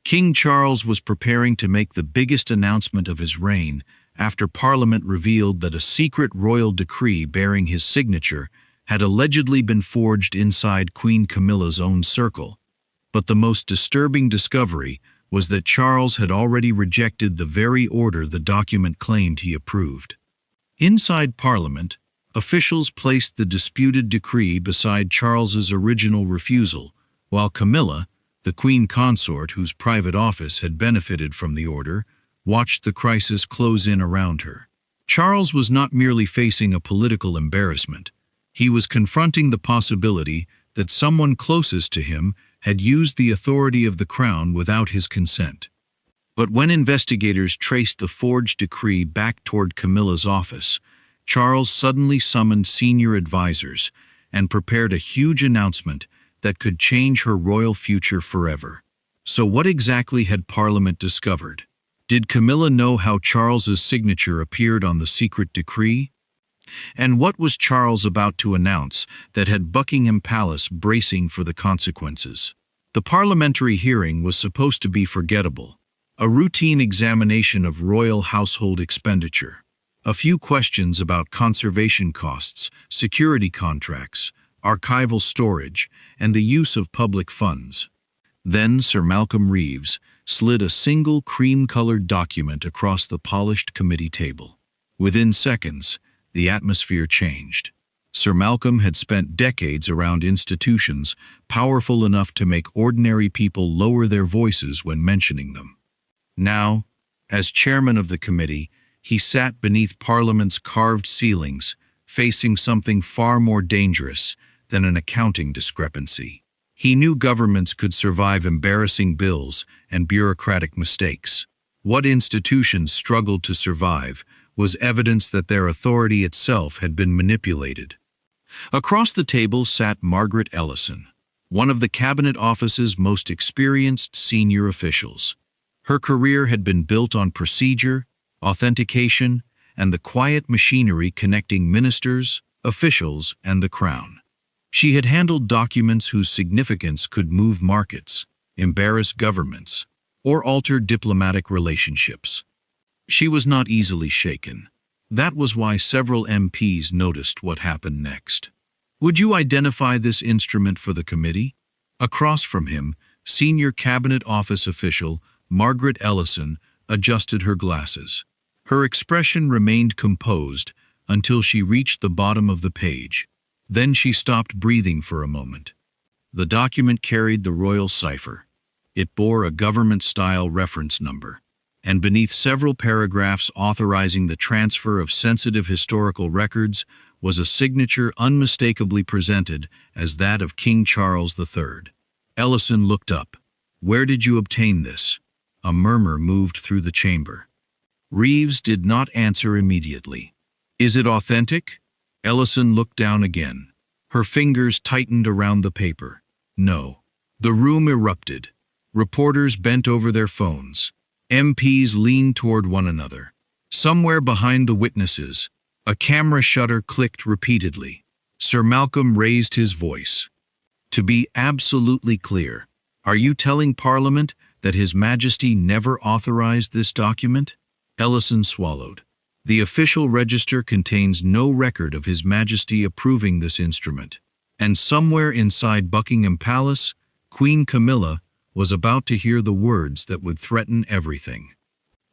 King Charles was preparing to make the biggest announcement of his reign after Parliament revealed that a secret royal decree bearing his signature had allegedly been forged inside Queen Camilla's own circle. But the most disturbing discovery was that Charles had already rejected the very order the document claimed he approved. Inside Parliament, officials placed the disputed decree beside Charles's original refusal, while Camilla, the queen consort whose private office had benefited from the order, watched the crisis close in around her. Charles was not merely facing a political embarrassment. He was confronting the possibility that someone closest to him had used the authority of the crown without his consent. But when investigators traced the forged decree back toward Camilla's office, Charles suddenly summoned senior advisors and prepared a huge announcement that could change her royal future forever. So what exactly had Parliament discovered? Did Camilla know how Charles's signature appeared on the secret decree? And what was Charles about to announce that had Buckingham Palace bracing for the consequences? The parliamentary hearing was supposed to be forgettable, a routine examination of royal household expenditure. A few questions about conservation costs, security contracts, archival storage, and the use of public funds. Then Sir Malcolm Reeves slid a single cream-colored document across the polished committee table. Within seconds, the atmosphere changed. Sir Malcolm had spent decades around institutions powerful enough to make ordinary people lower their voices when mentioning them. Now, as chairman of the committee, he sat beneath Parliament's carved ceilings, facing something far more dangerous than an accounting discrepancy. He knew governments could survive embarrassing bills and bureaucratic mistakes. What institutions struggled to survive was evidence that their authority itself had been manipulated. Across the table sat Margaret Ellison, one of the Cabinet Office's most experienced senior officials. Her career had been built on procedure, authentication, and the quiet machinery connecting ministers, officials, and the crown. She had handled documents whose significance could move markets, embarrass governments, or alter diplomatic relationships. She was not easily shaken. That was why several MPs noticed what happened next. "Would you identify this instrument for the committee?" Across from him, senior Cabinet Office official Margaret Ellison adjusted her glasses. Her expression remained composed until she reached the bottom of the page. Then she stopped breathing for a moment. The document carried the royal cipher. It bore a government-style reference number, and beneath several paragraphs authorizing the transfer of sensitive historical records was a signature unmistakably presented as that of King Charles III. Ellison looked up. "Where did you obtain this?" A murmur moved through the chamber. Reeves did not answer immediately. "Is it authentic?" Ellison looked down again. Her fingers tightened around the paper. "No." The room erupted. Reporters bent over their phones. MPs leaned toward one another. Somewhere behind the witnesses, a camera shutter clicked repeatedly. Sir Malcolm raised his voice. "To be absolutely clear, are you telling Parliament that His Majesty never authorized this document?" Ellison swallowed. "The official register contains no record of His Majesty approving this instrument." And somewhere inside Buckingham Palace, Queen Camilla was about to hear the words that would threaten everything.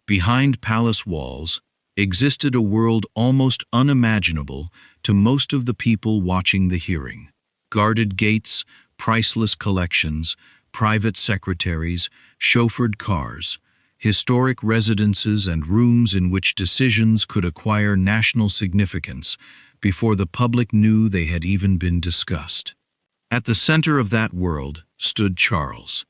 Behind palace walls existed a world almost unimaginable to most of the people watching the hearing. Guarded gates, priceless collections, private secretaries, chauffeured cars, historic residences and rooms in which decisions could acquire national significance before the public knew they had even been discussed. At the center of that world stood Charles.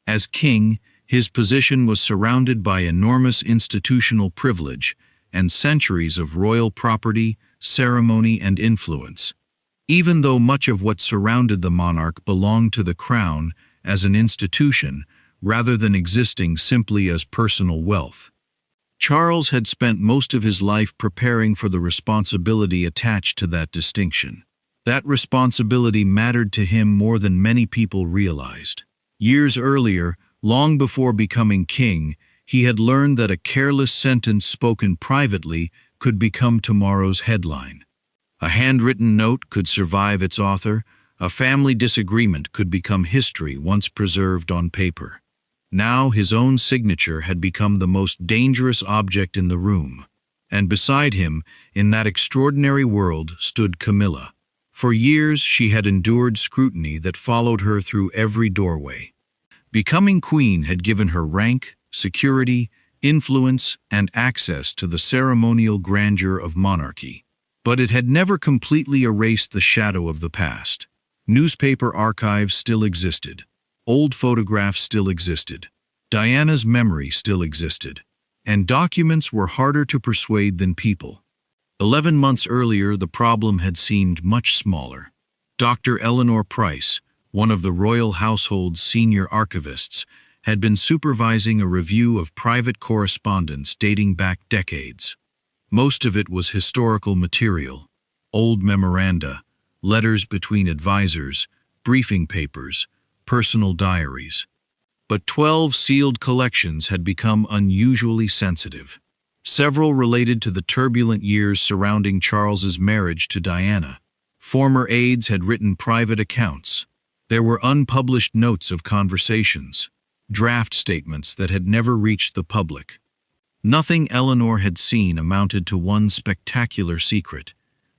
As king, his position was surrounded by enormous institutional privilege and centuries of royal property, ceremony, and influence. Even though much of what surrounded the monarch belonged to the crown as an institution, rather than existing simply as personal wealth. Charles had spent most of his life preparing for the responsibility attached to that distinction. That responsibility mattered to him more than many people realized. Years earlier, Long before becoming king, he had learned that a careless sentence spoken privately could become tomorrow's headline. A handwritten note could survive its author, a family disagreement could become history once preserved on paper. Now his own signature had become the most dangerous object in the room. And beside him, in that extraordinary world, stood Camilla. For years she had endured scrutiny that followed her through every doorway. Becoming queen had given her rank, security, influence, and access to the ceremonial grandeur of monarchy. But it had never completely erased the shadow of the past. Newspaper archives still existed. Old photographs still existed. Diana's memory still existed. And documents were harder to persuade than people. 11 months earlier, the problem had seemed much smaller. Dr. Eleanor Price, one of the royal household's senior archivists, had been supervising a review of private correspondence dating back decades. Most of it was historical material, old memoranda, letters between advisors, briefing papers, personal diaries. But 12 sealed collections had become unusually sensitive. Several related to the turbulent years surrounding Charles's marriage to Diana. Former aides had written private accounts. There were unpublished notes of conversations, draft statements that had never reached the public. Nothing Eleanor had seen amounted to one spectacular secret,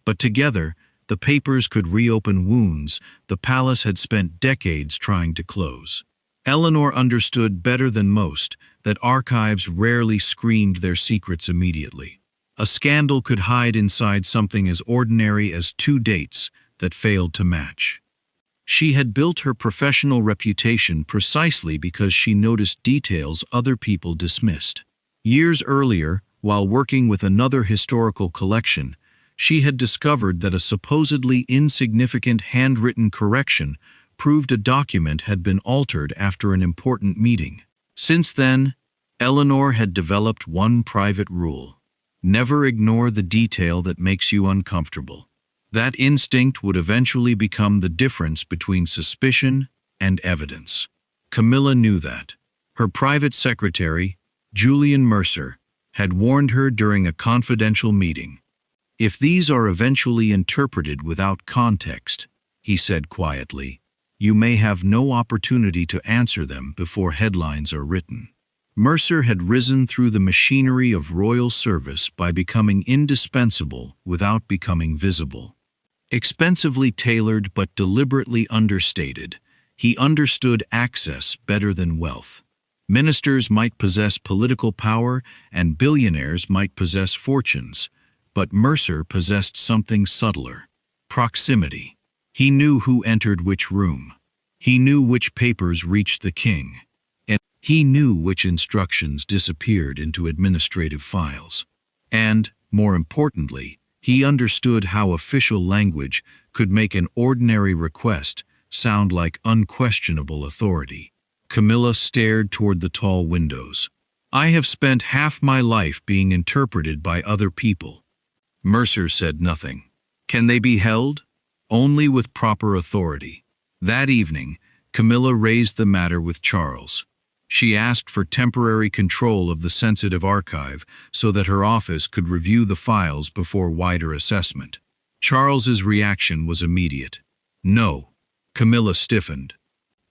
but together, the papers could reopen wounds the palace had spent decades trying to close. Eleanor understood better than most that archives rarely screened their secrets immediately. A scandal could hide inside something as ordinary as 2 dates that failed to match. She had built her professional reputation precisely because she noticed details other people dismissed. Years earlier, while working with another historical collection, she had discovered that a supposedly insignificant handwritten correction proved a document had been altered after an important meeting. Since then, Eleanor had developed one private rule: never ignore the detail that makes you uncomfortable. That instinct would eventually become the difference between suspicion and evidence. Camilla knew that. Her private secretary, Julian Mercer, had warned her during a confidential meeting. "If these are eventually interpreted without context," he said quietly, "you may have no opportunity to answer them before headlines are written." Mercer had risen through the machinery of royal service by becoming indispensable without becoming visible. Expensively tailored but deliberately understated, he understood access better than wealth. Ministers might possess political power and billionaires might possess fortunes, but Mercer possessed something subtler: proximity. He knew who entered which room. He knew which papers reached the king. And he knew which instructions disappeared into administrative files. And, more importantly, he understood how official language could make an ordinary request sound like unquestionable authority. Camilla stared toward the tall windows. "I have spent half my life being interpreted by other people." Mercer said nothing. "Can they be held?" "Only with proper authority." That evening, Camilla raised the matter with Charles. She asked for temporary control of the sensitive archive so that her office could review the files before wider assessment. Charles's reaction was immediate. "No." Camilla stiffened.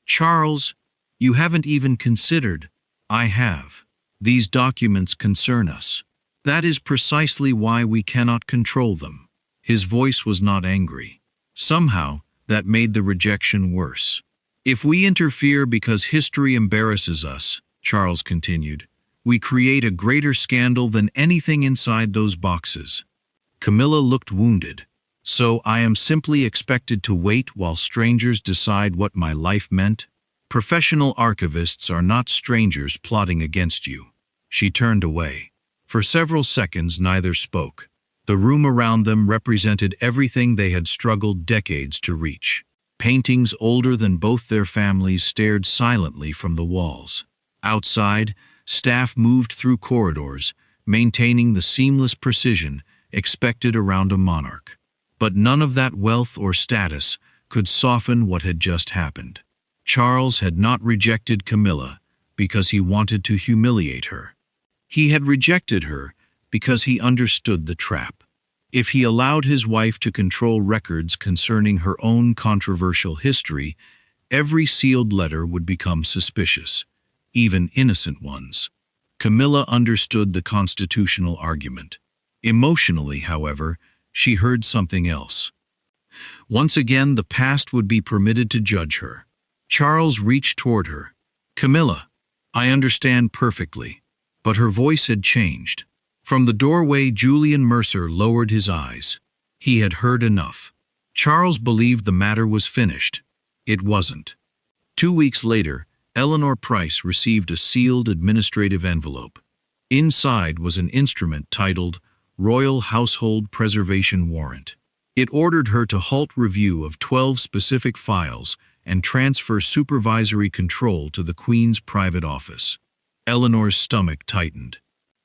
"Charles, you haven't even considered." "I have. These documents concern us. That is precisely why we cannot control them." His voice was not angry. Somehow, that made the rejection worse. "If we interfere because history embarrasses us," Charles continued, "we create a greater scandal than anything inside those boxes." Camilla looked wounded. "So I am simply expected to wait while strangers decide what my life meant?" "Professional archivists are not strangers plotting against you." She turned away. For several seconds neither spoke. The room around them represented everything they had struggled decades to reach. Paintings older than both their families stared silently from the walls. Outside, staff moved through corridors, maintaining the seamless precision expected around a monarch. But none of that wealth or status could soften what had just happened. Charles had not rejected Camilla, because he wanted to humiliate her. He had rejected her because he understood the trap. If he allowed his wife to control records concerning her own controversial history, every sealed letter would become suspicious, even innocent ones. Camilla understood the constitutional argument. Emotionally, however, she heard something else. Once again, the past would be permitted to judge her. Charles reached toward her. "Camilla, I understand perfectly." But her voice had changed. From the doorway, Julian Mercer lowered his eyes. He had heard enough. Charles believed the matter was finished. It wasn't. 2 weeks later, Eleanor Price received a sealed administrative envelope. Inside was an instrument titled Royal Household Preservation Warrant. It ordered her to halt review of 12 specific files and transfer supervisory control to the Queen's private office. Eleanor's stomach tightened.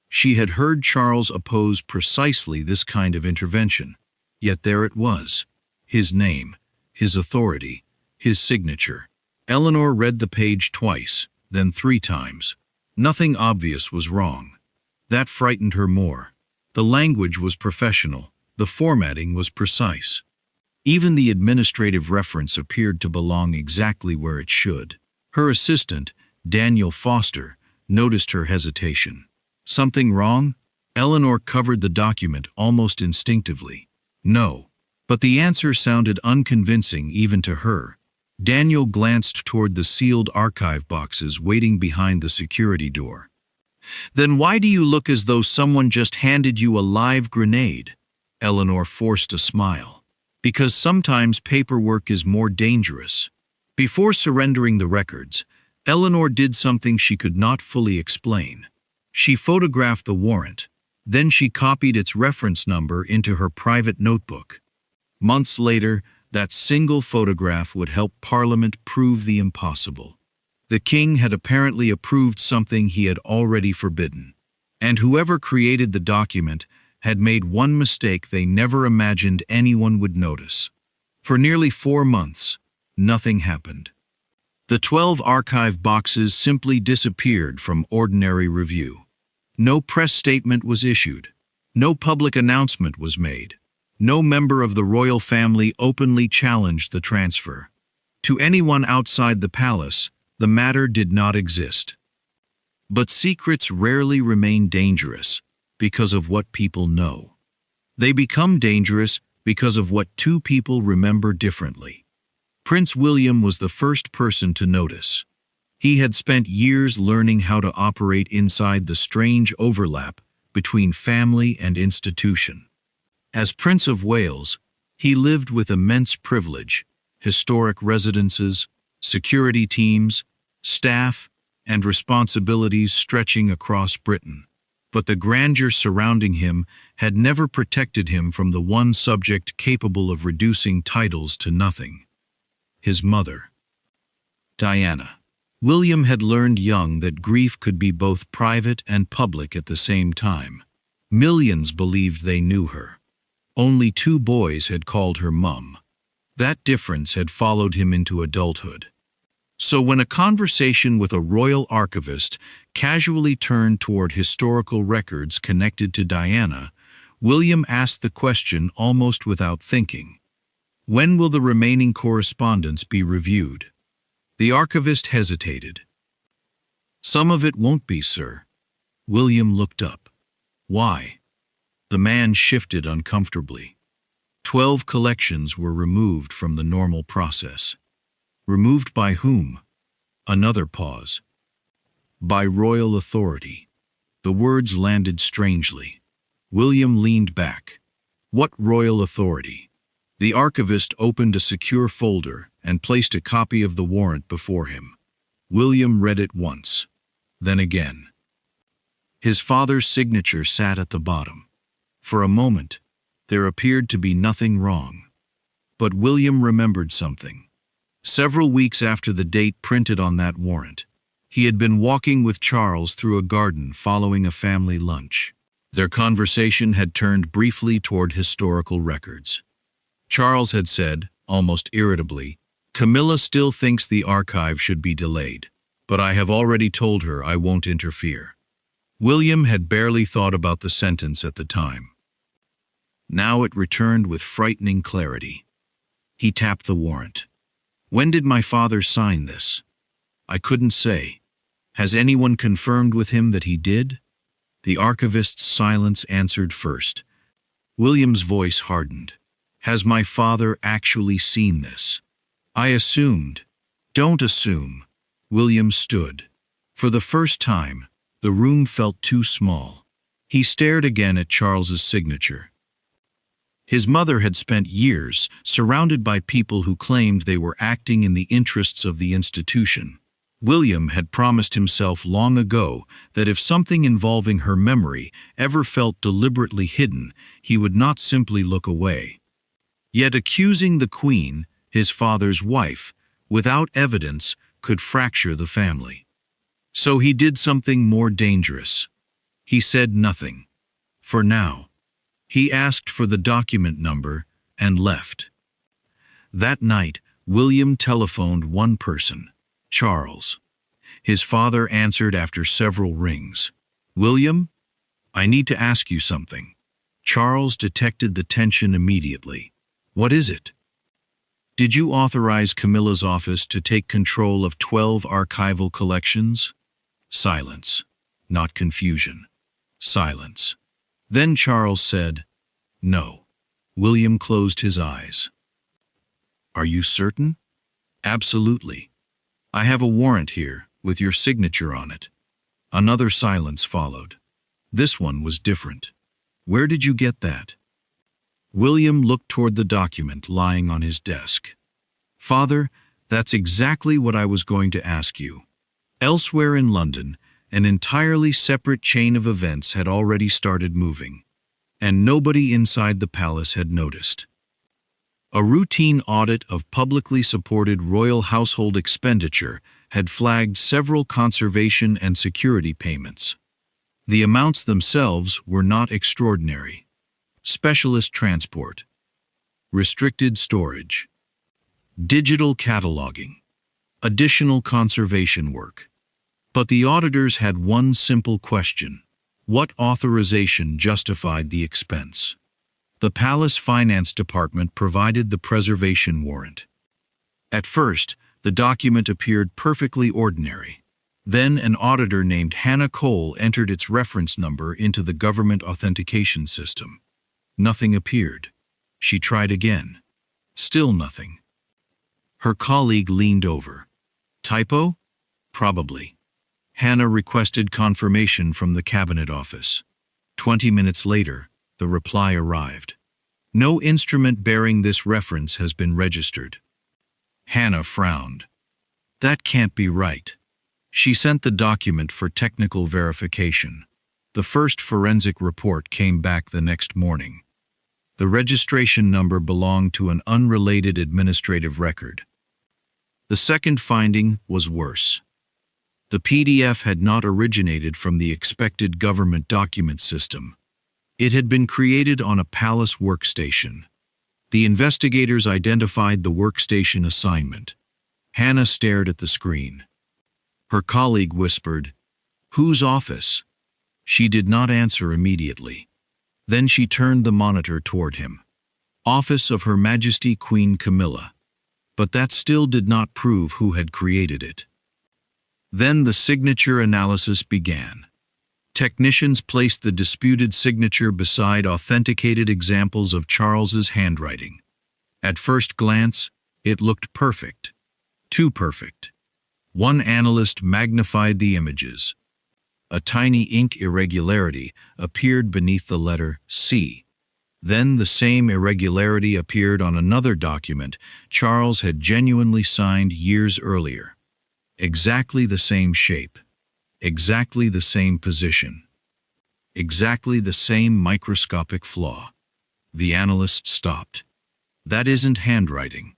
She had heard Charles oppose precisely this kind of intervention. Yet there it was. His name, his authority, his signature. Eleanor read the page twice, then 3 times. Nothing obvious was wrong. That frightened her more. The language was professional. The formatting was precise. Even the administrative reference appeared to belong exactly where it should. Her assistant, Daniel Foster, noticed her hesitation. Something wrong? Eleanor covered the document almost instinctively. No. But the answer sounded unconvincing even to her. Daniel glanced toward the sealed archive boxes waiting behind the security door. "Then why do you look as though someone just handed you a live grenade?" Eleanor forced a smile. "Because sometimes paperwork is more dangerous." Before surrendering the records, Eleanor did something she could not fully explain. She photographed the warrant. Then she copied its reference number into her private notebook. Months later, that single photograph would help Parliament prove the impossible. The king had apparently approved something he had already forbidden. And whoever created the document had made one mistake they never imagined anyone would notice. For nearly 4 months, nothing happened. The 12 archive boxes simply disappeared from ordinary review. No press statement was issued. No public announcement was made. No member of the royal family openly challenged the transfer. To anyone outside the palace, the matter did not exist. But secrets rarely remain dangerous because of what people know. They become dangerous because of what 2 people remember differently. Prince William was the first person to notice. He had spent years learning how to operate inside the strange overlap between family and institution. As Prince of Wales, he lived with immense privilege, historic residences, security teams, staff, and responsibilities stretching across Britain. But the grandeur surrounding him had never protected him from the one subject capable of reducing titles to nothing: his mother, Diana. William had learned young that grief could be both private and public at the same time. Millions believed they knew her. Only 2 boys had called her Mum. That difference had followed him into adulthood. So when a conversation with a royal archivist casually turned toward historical records connected to Diana, William asked the question almost without thinking: "When will the remaining correspondence be reviewed?" The archivist hesitated. "Some of it won't be, sir." William looked up. "Why?" The man shifted uncomfortably. 12 collections were removed from the normal process. Removed by whom? Another pause. By royal authority. The words landed strangely. William leaned back. What royal authority? The archivist opened a secure folder and placed a copy of the warrant before him. William read it once, then again. His father's signature sat at the bottom. For a moment, there appeared to be nothing wrong. But William remembered something. Several weeks after the date printed on that warrant, he had been walking with Charles through a garden following a family lunch. Their conversation had turned briefly toward historical records. Charles had said, almost irritably, "Camilla still thinks the archive should be delayed." but I have already told her I won't interfere." William had barely thought about the sentence at the time. Now it returned with frightening clarity. He tapped the warrant. "When did my father sign this?" "I couldn't say." "Has anyone confirmed with him that he did?" The archivist's silence answered first. William's voice hardened. "Has my father actually seen this?" "I assumed." "Don't assume." William stood. For the first time, the room felt too small. He stared again at Charles's signature. His mother had spent years surrounded by people who claimed they were acting in the interests of the institution. William had promised himself long ago that if something involving her memory ever felt deliberately hidden, he would not simply look away. Yet accusing the Queen, his father's wife, without evidence could fracture the family. So he did something more dangerous. He said nothing. For now. He asked for the document number and left. That night, William telephoned one person, Charles. His father answered after several rings. "William, I need to ask you something." Charles detected the tension immediately. "What is it?" "Did you authorize Camilla's office to take control of 12 archival collections?" Silence. Not confusion. Silence. Then Charles said, "No." William closed his eyes. "Are you certain?" "Absolutely. I have a warrant here, with your signature on it." Another silence followed. This one was different. "Where did you get that?" William looked toward the document lying on his desk. "Father, that's exactly what I was going to ask you." Elsewhere in London, an entirely separate chain of events had already started moving, and nobody inside the palace had noticed. A routine audit of publicly supported royal household expenditure had flagged several conservation and security payments. The amounts themselves were not extraordinary. Specialist transport, restricted storage, digital cataloging, additional conservation work. But the auditors had one simple question: what authorization justified the expense? The Palace Finance Department provided the preservation warrant. At first, the document appeared perfectly ordinary. Then an auditor named Hannah Cole entered its reference number into the government authentication system. Nothing appeared. She tried again. Still nothing. Her colleague leaned over. "Typo? Probably." Hannah requested confirmation from the Cabinet Office. 20 minutes later, the reply arrived. "No instrument bearing this reference has been registered." Hannah frowned. "That can't be right." She sent the document for technical verification. The first forensic report came back the next morning. The registration number belonged to an unrelated administrative record. The second finding was worse. The PDF had not originated from the expected government document system. It had been created on a palace workstation. The investigators identified the workstation assignment. Hannah stared at the screen. Her colleague whispered, "Whose office?" She did not answer immediately. Then she turned the monitor toward him. "Office of Her Majesty Queen Camilla." But that still did not prove who had created it. Then the signature analysis began. Technicians placed the disputed signature beside authenticated examples of Charles's handwriting. At first glance, it looked perfect. Too perfect. One analyst magnified the images. A tiny ink irregularity appeared beneath the letter C. Then the same irregularity appeared on another document Charles had genuinely signed years earlier. Exactly the same shape. Exactly the same position. Exactly the same microscopic flaw. The analyst stopped. "That isn't handwriting."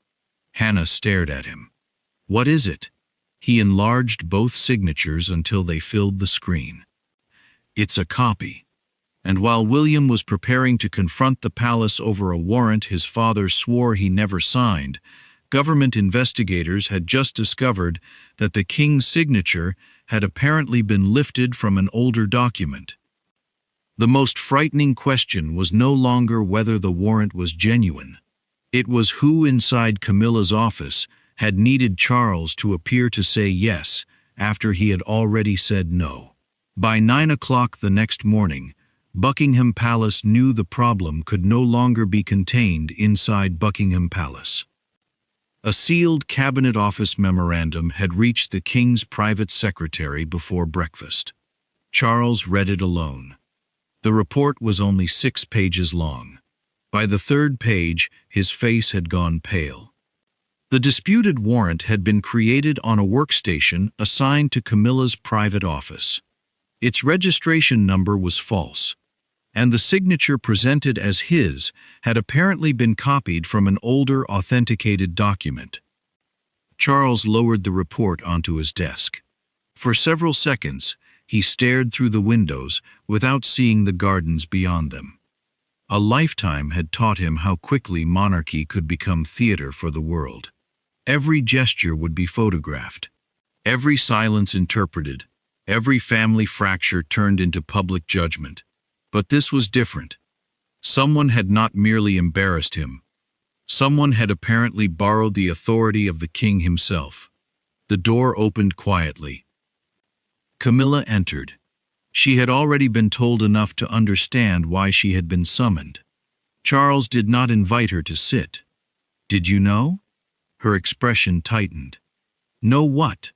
Hannah stared at him. "What is it?" He enlarged both signatures until they filled the screen. "It's a copy." And while William was preparing to confront the palace over a warrant his father swore he never signed, Government investigators had just discovered that the king's signature had apparently been lifted from an older document. The most frightening question was no longer whether the warrant was genuine. It was who inside Camilla's office had needed Charles to appear to say yes after he had already said no. By 9 o'clock the next morning, Buckingham Palace knew the problem could no longer be contained inside Buckingham Palace. A sealed Cabinet Office memorandum had reached the King's private secretary before breakfast. Charles read it alone. The report was only 6 pages long. By the 3rd page, his face had gone pale. The disputed warrant had been created on a workstation assigned to Camilla's private office. Its registration number was false, and the signature presented as his had apparently been copied from an older authenticated document. Charles lowered the report onto his desk. For several seconds, he stared through the windows without seeing the gardens beyond them. A lifetime had taught him how quickly monarchy could become theater for the world. Every gesture would be photographed, every silence interpreted, every family fracture turned into public judgment. But this was different. Someone had not merely embarrassed him. Someone had apparently borrowed the authority of the king himself. The door opened quietly. Camilla entered. She had already been told enough to understand why she had been summoned. Charles did not invite her to sit. "Did you know?" Her expression tightened. "Know what?"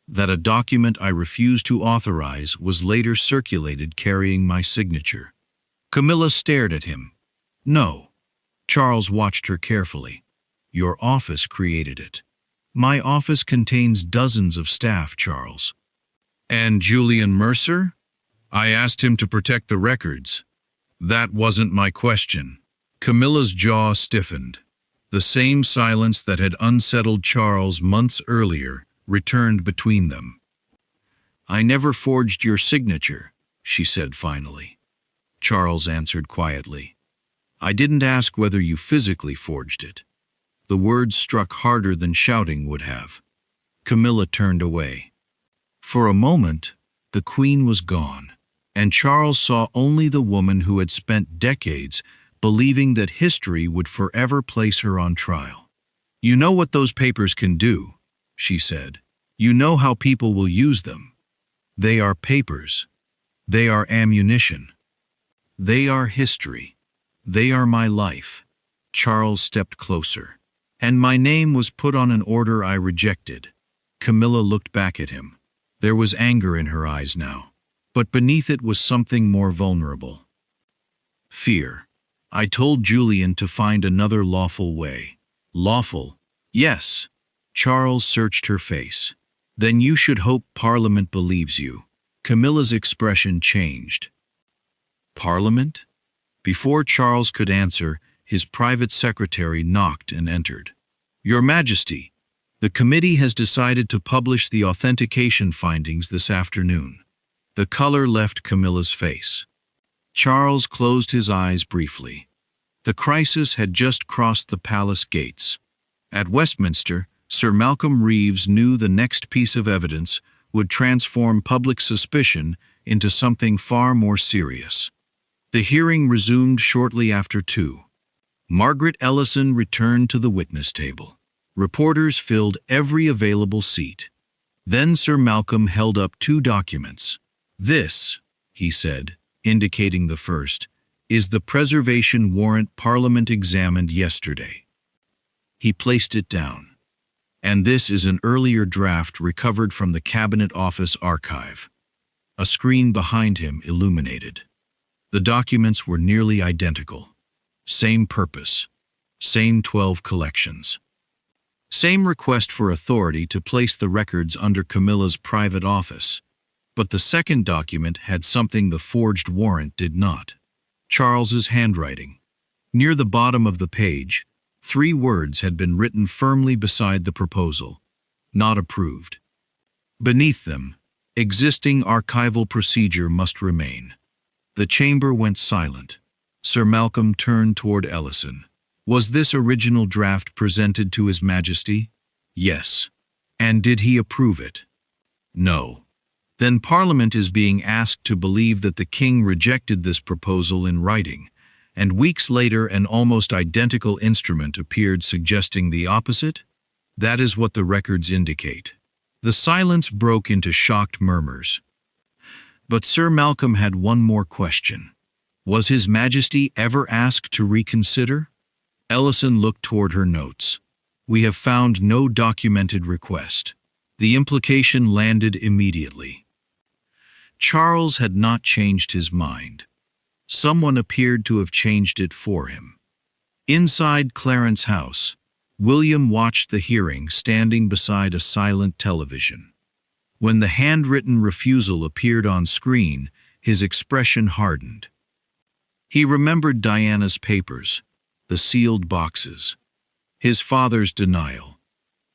"That a document I refused to authorize was later circulated carrying my signature." Camilla stared at him. "No." Charles watched her carefully. "Your office created it." "My office contains dozens of staff, Charles." "And Julian Mercer?" "I asked him to protect the records." "That wasn't my question." Camilla's jaw stiffened. The same silence that had unsettled Charles months earlier returned between them. "I never forged your signature," she said finally. Charles answered quietly. "I didn't ask whether you physically forged it." The words struck harder than shouting would have. Camilla turned away. For a moment, the Queen was gone, and Charles saw only the woman who had spent decades believing that history would forever place her on trial. "You know what those papers can do," she said. "You know how people will use them. They are papers. They are ammunition. They are history. They are my life." Charles stepped closer. "And my name was put on an order I rejected." Camilla looked back at him. There was anger in her eyes now, but beneath it was something more vulnerable. "Fear. I told Julian to find another lawful way." "Lawful?" "Yes." Charles searched her face. "Then you should hope Parliament believes you." Camilla's expression changed. "Parliament?" Before Charles could answer, his private secretary knocked and entered. "Your Majesty, the committee has decided to publish the authentication findings this afternoon." The color left Camilla's face. Charles closed his eyes briefly. The crisis had just crossed the palace gates. At Westminster, Sir Malcolm Reeves knew the next piece of evidence would transform public suspicion into something far more serious. The hearing resumed shortly after 2. Margaret Ellison returned to the witness table. Reporters filled every available seat. Then Sir Malcolm held up 2 documents. "This," he said, indicating the first, "is the preservation warrant Parliament examined yesterday." He placed it down. "And this is an earlier draft recovered from the Cabinet Office archive." A screen behind him illuminated. The documents were nearly identical. Same purpose. Same 12 collections. Same request for authority to place the records under Camilla's private office. But the second document had something the forged warrant did not. Charles's handwriting. Near the bottom of the page, 3 words had been written firmly beside the proposal. Not approved. Beneath them, existing archival procedure must remain. The chamber went silent. Sir Malcolm turned toward Ellison. Was this original draft presented to His Majesty? Yes. And did he approve it? No. Then Parliament is being asked to believe that the king rejected this proposal in writing, and weeks later an almost identical instrument appeared suggesting the opposite? That is what the records indicate. The silence broke into shocked murmurs. But Sir Malcolm had one more question. Was His Majesty ever asked to reconsider? Ellison looked toward her notes. We have found no documented request. The implication landed immediately. Charles had not changed his mind. Someone appeared to have changed it for him. Inside Clarence House, William watched the hearing standing beside a silent television. When the handwritten refusal appeared on screen, his expression hardened. He remembered Diana's papers, the sealed boxes, his father's denial.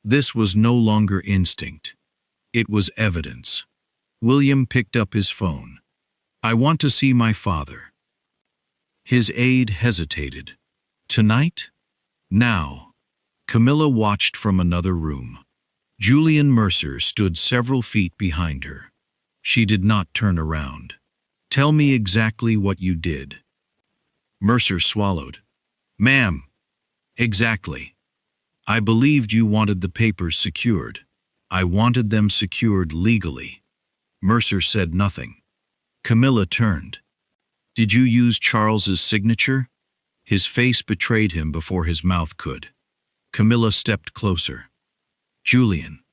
This was no longer instinct. It was evidence. William picked up his phone. I want to see my father. His aide hesitated. Tonight? Now. Camilla watched from another room. Julian Mercer stood several feet behind her. She did not turn around. Tell me exactly what you did. Mercer swallowed. Ma'am. Exactly. I believed you wanted the papers secured. I wanted them secured legally. Mercer said nothing. Camilla turned. Did you use Charles's signature? His face betrayed him before his mouth could. Camilla stepped closer. Julian,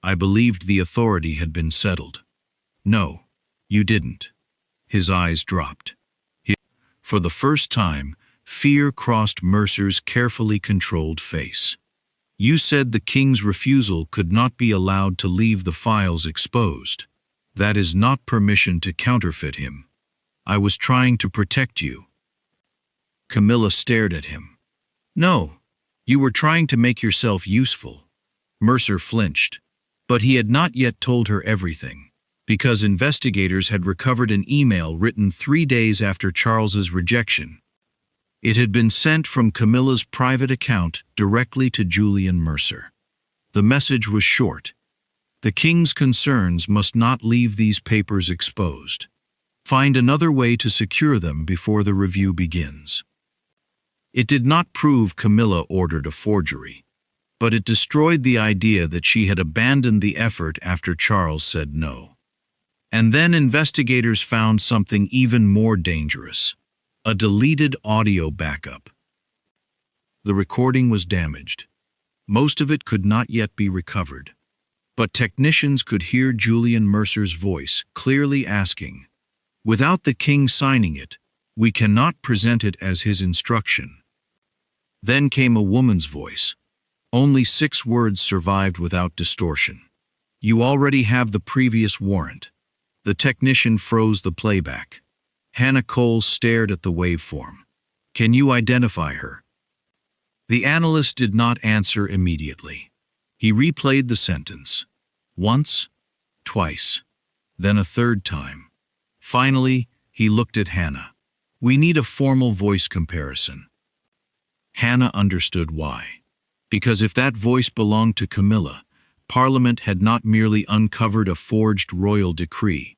I believed the authority had been settled. No, you didn't. His eyes dropped. For the first time, fear crossed Mercer's carefully controlled face. You said the king's refusal could not be allowed to leave the files exposed. That is not permission to counterfeit him. I was trying to protect you. Camilla stared at him. No, you were trying to make yourself useful. Mercer flinched, but he had not yet told her everything, because investigators had recovered an email written 3 days after Charles's rejection. It had been sent from Camilla's private account directly to Julian Mercer. The message was short. The king's concerns must not leave these papers exposed. Find another way to secure them before the review begins. It did not prove Camilla ordered a forgery, but it destroyed the idea that she had abandoned the effort after Charles said no. And then investigators found something even more dangerous. A deleted audio backup. The recording was damaged. Most of it could not yet be recovered. But technicians could hear Julian Mercer's voice clearly asking, without the king signing it, we cannot present it as his instruction. Then came a woman's voice. Only 6 words survived without distortion. You already have the previous warrant. The technician froze the playback. Hannah Cole stared at the waveform. Can you identify her? The analyst did not answer immediately. He replayed the sentence. Once, twice, then a third time. Finally, he looked at Hannah. We need a formal voice comparison. Hannah understood why. Because if that voice belonged to Camilla, Parliament had not merely uncovered a forged royal decree.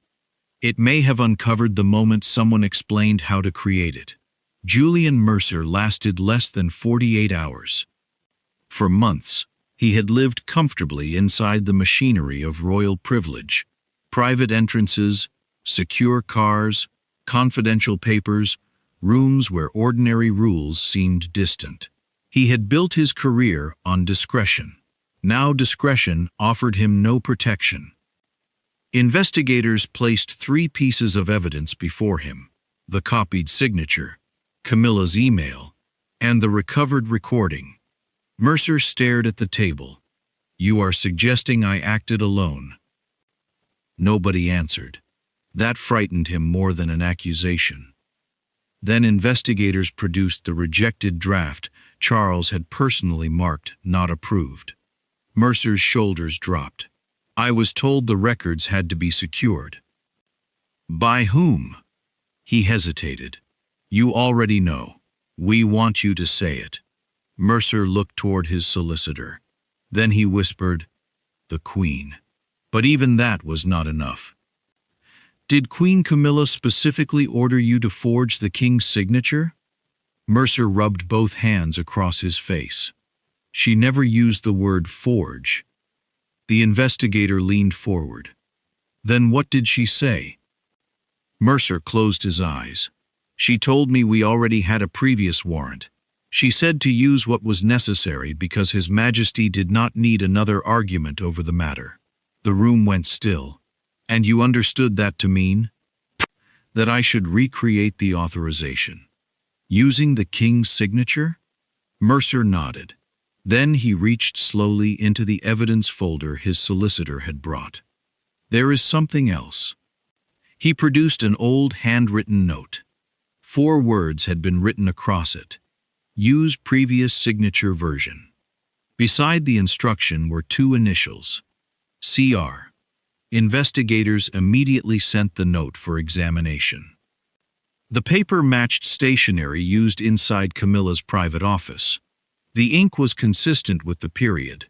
It may have uncovered the moment someone explained how to create it. Julian Mercer lasted less than 48 hours. For months, he had lived comfortably inside the machinery of royal privilege. Private entrances, secure cars, confidential papers, rooms where ordinary rules seemed distant. He had built his career on discretion. Now discretion offered him no protection. Investigators placed 3 pieces of evidence before him: the copied signature, Camilla's email, and the recovered recording. Mercer stared at the table. You are suggesting I acted alone? Nobody answered. That frightened him more than an accusation. Then investigators produced the rejected draft Charles had personally marked not approved. Mercer's shoulders dropped. I was told the records had to be secured. By whom? He hesitated. You already know. We want you to say it. Mercer looked toward his solicitor. Then he whispered, "The Queen." But even that was not enough. "Did Queen Camilla specifically order you to forge the king's signature?" Mercer rubbed both hands across his face. "She never used the word forge." The investigator leaned forward. "Then what did she say?" Mercer closed his eyes. "She told me we already had a previous warrant. She said to use what was necessary because His Majesty did not need another argument over the matter." The room went still. "And you understood that to mean?" "That I should recreate the authorization. Using the king's signature?" Mercer nodded. Then he reached slowly into the evidence folder his solicitor had brought. "There is something else." He produced an old handwritten note. 4 words had been written across it. "Use previous signature version." Beside the instruction were 2 initials. CR. Investigators immediately sent the note for examination. The paper matched stationery used inside Camilla's private office. The ink was consistent with the period.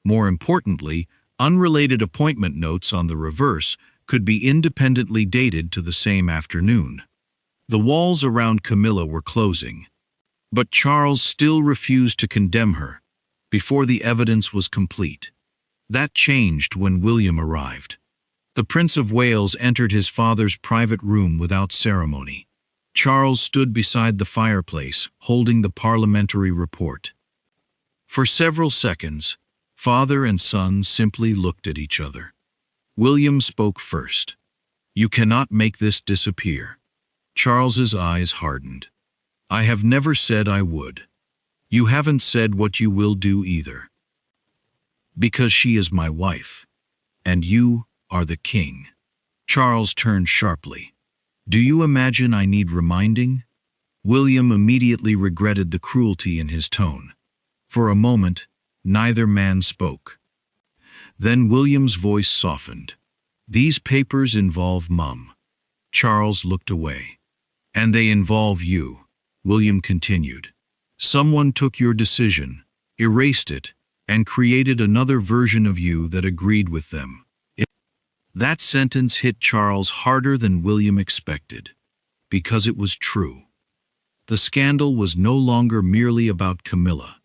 More importantly, unrelated appointment notes on the reverse could be independently dated to the same afternoon. The walls around Camilla were closing. But Charles still refused to condemn her before the evidence was complete. That changed when William arrived. The Prince of Wales entered his father's private room without ceremony. Charles stood beside the fireplace, holding the parliamentary report. For several seconds, father and son simply looked at each other. William spoke first. "You cannot make this disappear." Charles's eyes hardened. "I have never said I would. You haven't said what you will do either." "Because she is my wife, and you are the king." Charles turned sharply. "Do you imagine I need reminding?" William immediately regretted the cruelty in his tone. For a moment, neither man spoke. Then William's voice softened. "These papers involve Mum." Charles looked away. "And they involve you," William continued. "Someone took your decision, erased it, and created another version of you that agreed with them." That sentence hit Charles harder than William expected, because it was true. The scandal was no longer merely about Camilla.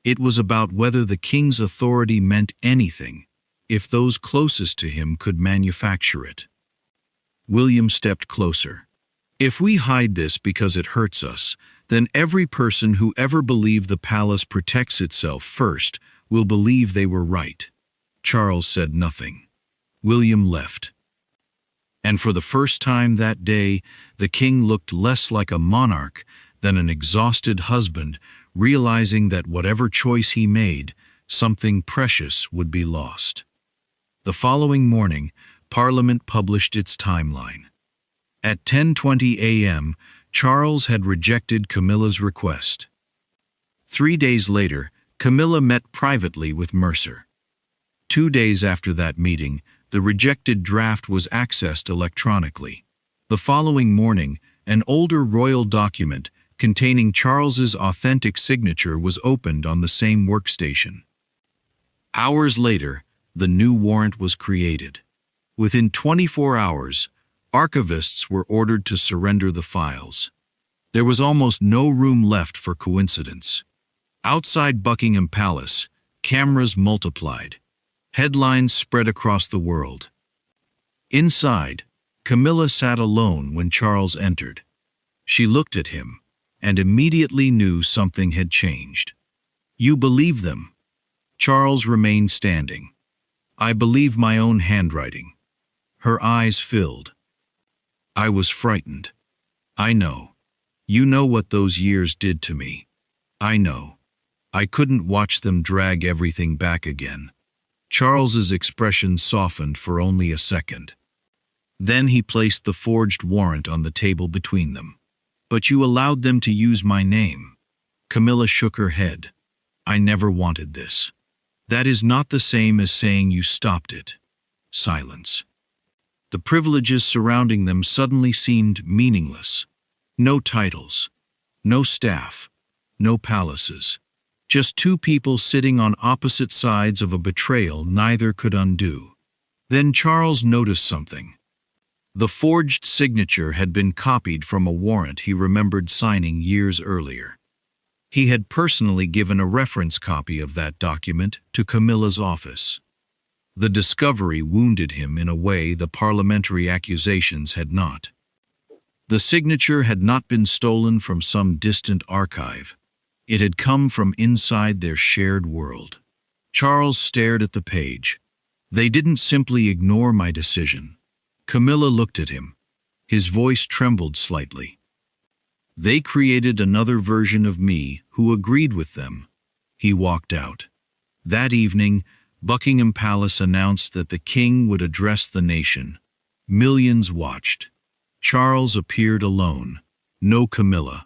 It was about whether the king's authority meant anything, if those closest to him could manufacture it. William stepped closer. "If we hide this because it hurts us, then every person who ever believed the palace protects itself first will believe they were right." Charles said nothing. William left. And for the first time that day, the king looked less like a monarch than an exhausted husband, realizing that whatever choice he made, something precious would be lost. The following morning, Parliament published its timeline. At 10:20 a.m., Charles had rejected Camilla's request. 3 days later, Camilla met privately with Mercer. 2 days after that meeting, the rejected draft was accessed electronically. The following morning, an older royal document containing Charles's authentic signature was opened on the same workstation. Hours later, the new warrant was created. Within 24 hours, archivists were ordered to surrender the files. There was almost no room left for coincidence. Outside Buckingham Palace, cameras multiplied. Headlines spread across the world. Inside, Camilla sat alone when Charles entered. She looked at him, and immediately knew something had changed. "You believe them?" Charles remained standing. "I believe my own handwriting." Her eyes filled. "I was frightened. I know. You know what those years did to me. I know. I couldn't watch them drag everything back again." Charles's expression softened for only a second. Then he placed the forged warrant on the table between them. "But you allowed them to use my name." Camilla shook her head. "I never wanted this." "That is not the same as saying you stopped it." Silence. The privileges surrounding them suddenly seemed meaningless. No titles, no staff, no palaces. Just two people sitting on opposite sides of a betrayal neither could undo. Then Charles noticed something. The forged signature had been copied from a warrant he remembered signing years earlier. He had personally given a reference copy of that document to Camilla's office. The discovery wounded him in a way the parliamentary accusations had not. The signature had not been stolen from some distant archive. It had come from inside their shared world. Charles stared at the page. They didn't simply ignore my decision. Camilla looked at him. His voice trembled slightly. They created another version of me who agreed with them. He walked out. That evening, Buckingham Palace announced that the king would address the nation. Millions watched. Charles appeared alone. No Camilla.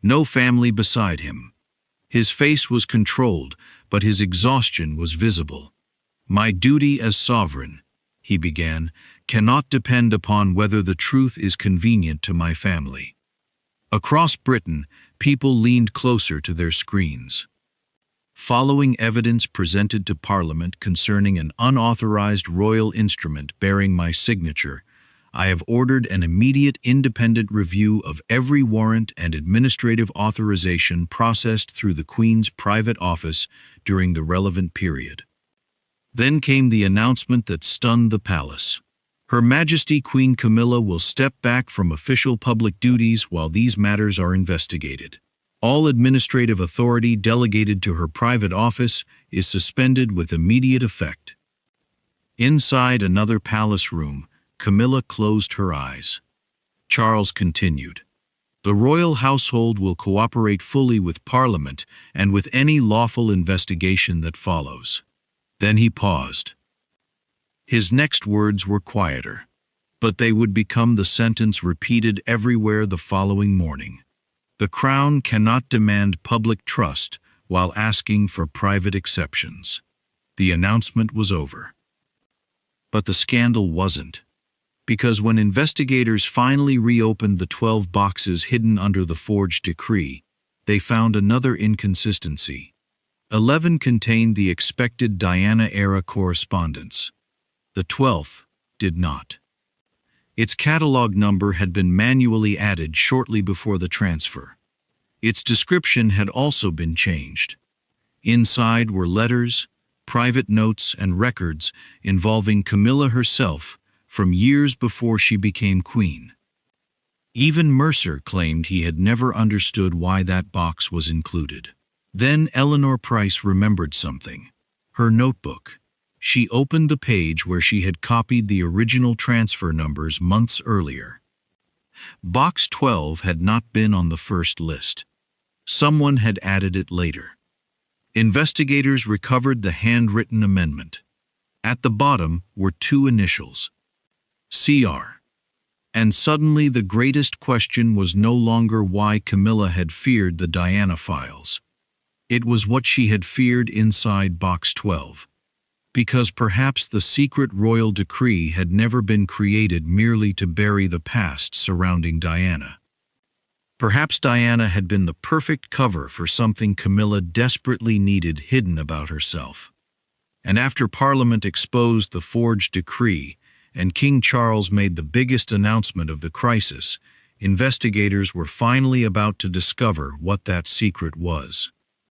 No family beside him. His face was controlled, but his exhaustion was visible. "My duty as sovereign," he began, "cannot depend upon whether the truth is convenient to my family." Across Britain, people leaned closer to their screens. Following evidence presented to Parliament concerning an unauthorized royal instrument bearing my signature, I have ordered an immediate independent review of every warrant and administrative authorization processed through the Queen's private office during the relevant period. Then came the announcement that stunned the palace. Her Majesty Queen Camilla will step back from official public duties while these matters are investigated. All administrative authority delegated to her private office is suspended with immediate effect. Inside another palace room, Camilla closed her eyes. Charles continued. The royal household will cooperate fully with Parliament and with any lawful investigation that follows. Then he paused. His next words were quieter, but they would become the sentence repeated everywhere the following morning. The Crown cannot demand public trust while asking for private exceptions. The announcement was over. But the scandal wasn't. Because when investigators finally reopened the 12 boxes hidden under the forged decree, they found another inconsistency. 11 contained the expected Diana-era correspondence. The 12th did not. Its catalog number had been manually added shortly before the transfer. Its description had also been changed. Inside were letters, private notes, and records involving Camilla herself from years before she became queen. Even Mercer claimed he had never understood why that box was included. Then Eleanor Price remembered something. Her notebook. She opened the page where she had copied the original transfer numbers months earlier. Box 12 had not been on the first list. Someone had added it later. Investigators recovered the handwritten amendment. At the bottom were two initials. CR. And suddenly the greatest question was no longer why Camilla had feared the Diana files. It was what she had feared inside Box 12. Because perhaps the secret royal decree had never been created merely to bury the past surrounding Diana. Perhaps Diana had been the perfect cover for something Camilla desperately needed hidden about herself. And after Parliament exposed the forged decree, and King Charles made the biggest announcement of the crisis, investigators were finally about to discover what that secret was.